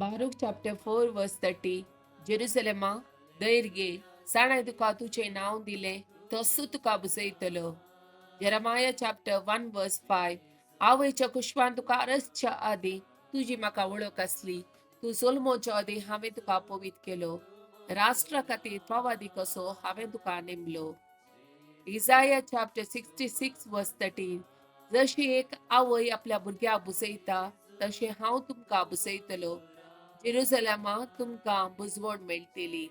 Baruch chapter 4 verse 30. Jerusalema, धैर्य घे, साणें तुका तुझे नाव दिले, तसू तुका बुजयतलो. Jeremiah chapter 1 verse 5. आवयच्या कुशवान तुका आरसच्या आदी तुझी म्हाका वळख असली. तू जल्मोच्या आदी हांवें तुका पवित केलो. राष्ट्रा खातीर प्रवादी कसो हांवें तुका नेमलो. Isaiah chapter 66 verse 13. जशी एक आवय आपल्या भुरग्याक बुजयता तशें हांव तुमकां बुजयतलो. जेरुसलेमा तुमकां बुजवण मेळटली.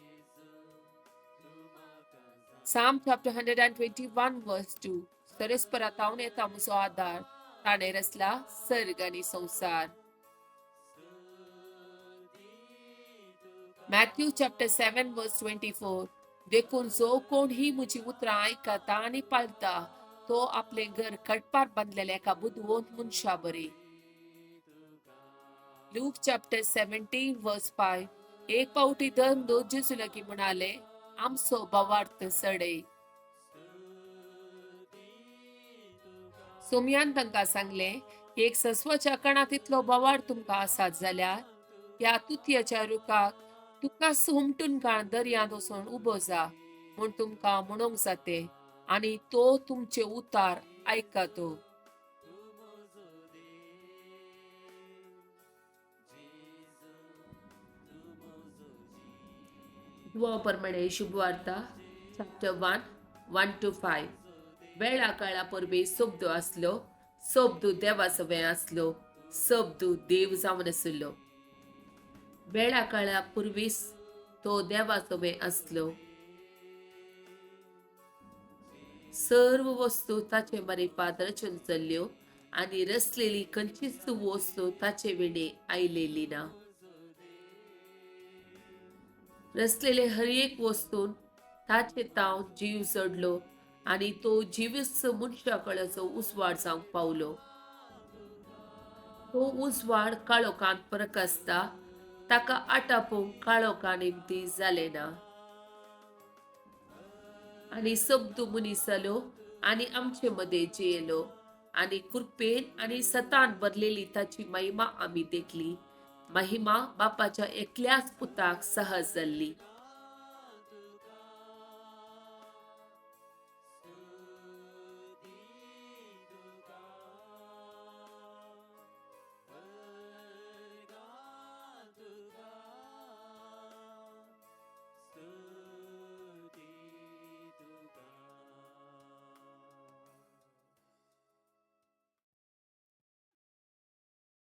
Psalm chapter 121 verse 2. सरस्परा तावन येता म्हजो आदार, ताणें रचला सर्ग आनी संसार. Matthew chapter 7 verse 24. देखून जो कोण ही म्हजी उतरां आयकता आनी पाळटा तो आपले घर कडपार बांदलेल्या एका बुदवंत मनशा बरी. Luke chapter 17 verse 5. एक पावटी धन दो जेजू लागीं म्हणाले, आमचो भावार्थ सडय. सोमयान तांकां सांगले, एक सस्वाच्या कणा तितलो भावार्थ तुमकां आसात जाल्यार ह्या तुतयेच्या रुखाक तुका हुमटून काण दर्यांत वचून उबो जा म्हूण तुमकां म्हणूंक जाते आनी तो तुमचे उतार आयकतो. प्रमाणे शुभवार्ता चॅप्टर 1 1 to 5. वेळा काळा परबे सोबदो आसलो, सोबदू देवासोबे आसलो, सोबदू देव जावन आसलो. वेळा काळा पुर्वीस तो देवासोबे आसलो. सर्व वस्तू ताचे मारिफात रचून चल्ल्यो आनी रचलेली खंयचीच वस्तू ताचे विणे आयलेली ना. रचलेले हर एक वस्तून ताचे ताव जीव जडलो आनी तो जिवीस मनशा कळाचो उजवाड जावंक पावलो. तो उजवाड काळोखांत प्रकाशता, ताका आटापोवंक काळोखा निमती जाले ना. आनी सोबदू मनीस जालो आनी आमचे मदें जियेलो आनी कृपेन आनी सतान भरलेली ताची महिमा आमी देखली. महिमा बापाच्या एकल्याच पुताक सहज जाल्ली.